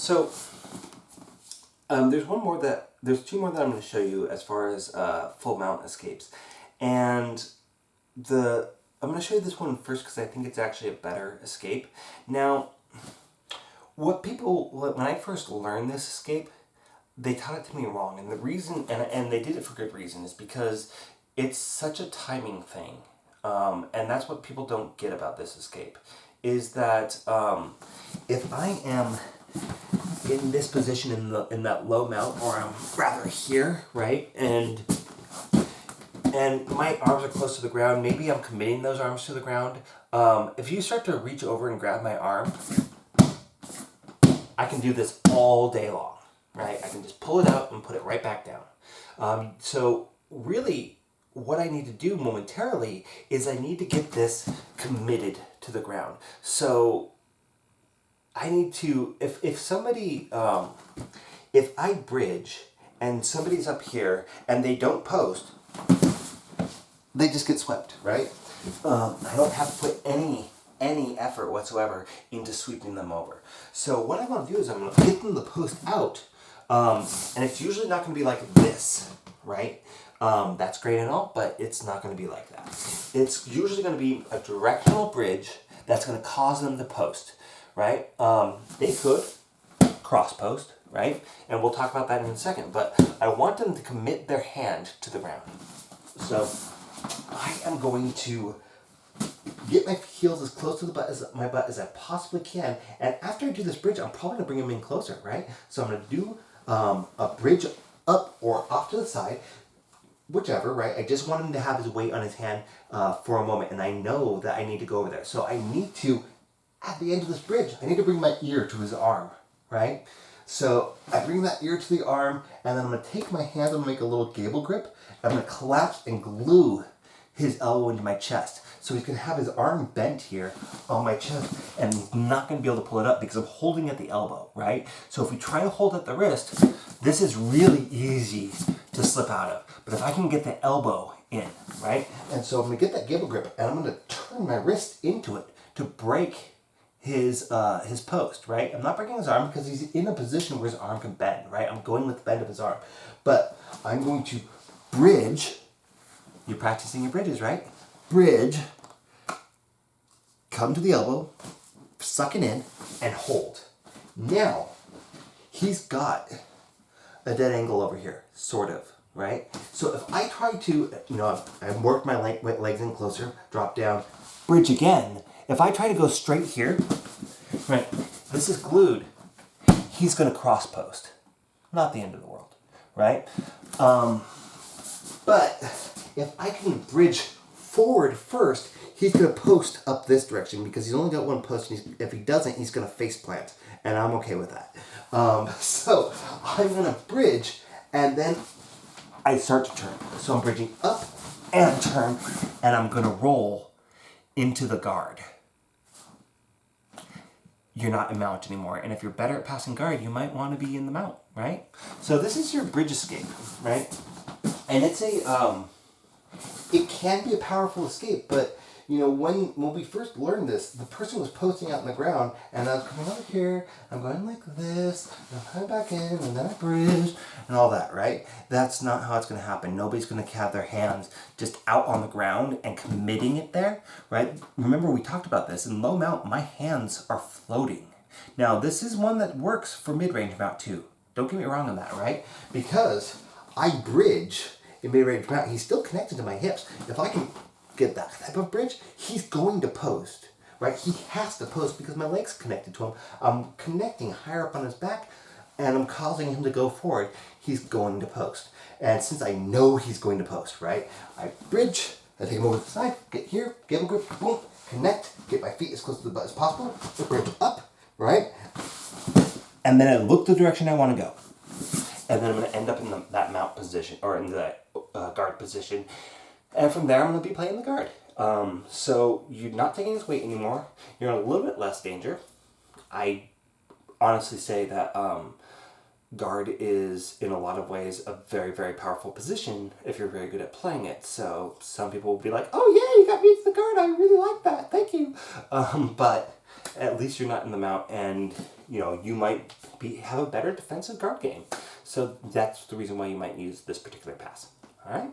So there's two more that I'm going to show you as far as full mount escapes, and I'm going to show you this one first because I think it's actually a better escape. Now, when I first learned this escape, they taught it to me wrong, and the reason, and they did it for good reason, is because it's such a timing thing, and that's what people don't get about this escape, is that if I am in this position in that low mount, or I'm rather here, right, and my arms are close to the ground, maybe I'm committing those arms to the ground. If you start to reach over and grab my arm, I can do this all day long, right? I can just pull it out and put it right back down. So really, what I need to do momentarily is I need to get this committed to the ground. So I need to, if somebody, if I bridge and somebody's up here and they don't post, they just get swept, right? I don't have to put any effort whatsoever into sweeping them over. So what I want to do is I'm going to get them to post out, and it's usually not going to be like this, right? That's great and all, but it's not going to be like that. It's usually going to be a directional bridge that's going to cause them to post, right? They could cross post, right? And we'll talk about that in a second, but I want them to commit their hand to the ground. So I am going to get my heels as close to my butt as I possibly can. And after I do this bridge, I'm probably going to bring them in closer, right? So I'm going to do a bridge up or off to the side, whichever, right? I just want him to have his weight on his hand for a moment. And I know that I need to go over there. So I need to, at the end of this bridge, I need to bring my ear to his arm, right? So I bring that ear to the arm, and then I'm going to take my hand and make a little gable grip. I'm going to collapse and glue his elbow into my chest. So he's going to have his arm bent here on my chest, and he's not going to be able to pull it up because I'm holding at the elbow, right? So if we try to hold at the wrist, this is really easy to slip out of. But if I can get the elbow in, right? And so I'm going to get that gable grip, and I'm going to turn my wrist into it to break his post, right? I'm not breaking his arm because he's in a position where his arm can bend, right? I'm going with the bend of his arm. But I'm going to bridge. You're practicing your bridges, right? Bridge, come to the elbow, suck it in, and hold. Now, he's got a dead angle over here, sort of, right? So if I try to, I've worked my legs in closer, drop down, bridge again. If I try to go straight here, right, this is glued, he's going to cross post. Not the end of the world, right? But if I can bridge forward first, he's going to post up this direction because he's only got one post, and if he doesn't, he's going to face plant, and I'm okay with that. So I'm going to bridge, and then I start to turn. So I'm bridging up and turn, and I'm going to roll into the guard. You're not in mount anymore, and if you're better at passing guard, you might want to be in the mount, right? So this is your bridge escape, right? And it's it can be a powerful escape, but when we first learned this, the person was posting out on the ground, and I was coming over here, I'm going like this, and I'm coming back in, and then I bridge, and all that, right? That's not how it's going to happen. Nobody's going to have their hands just out on the ground and committing it there, right? Remember, we talked about this. In low mount, my hands are floating. Now, this is one that works for mid-range mount too. Don't get me wrong on that, right? Because I bridge in mid-range mount, he's still connected to my hips. If I can get that type of bridge, he's going to post, right? He has to post because my leg's connected to him. I'm connecting higher up on his back, and I'm causing him to go forward. He's going to post. And since I know he's going to post, right, I bridge, I take him over to the side, get here, gable grip, boom, connect, get my feet as close to the butt as possible, bridge up, right? And then I look the direction I want to go. And then I'm going to end up in that mount position, or in that guard position. And from there, I'm going to be playing the guard. So you're not taking his weight anymore. You're in a little bit less danger. I honestly say that guard is, in a lot of ways, a very, very powerful position if you're very good at playing it. So some people will be like, oh yeah, you got me to the guard. I really like that. Thank you. But at least you're not in the mount, and you might have a better defensive guard game. So that's the reason why you might use this particular pass. All right.